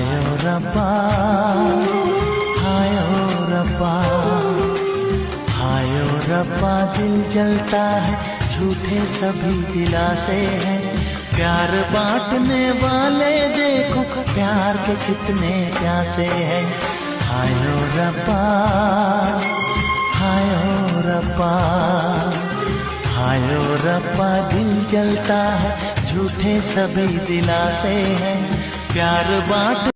हायो रब्बा, हायो रब्बा, हायो रब्बा। दिल जलता है, झूठे सभी दिलासे हैं। प्यार बांटने वाले देखो, प्यार के कितने प्यासे हैं। हायो रब्बा, हायो रब्बा, हायो रब्बा। दिल जलता है, झूठे सभी दिलासे हैं। प्यार बांट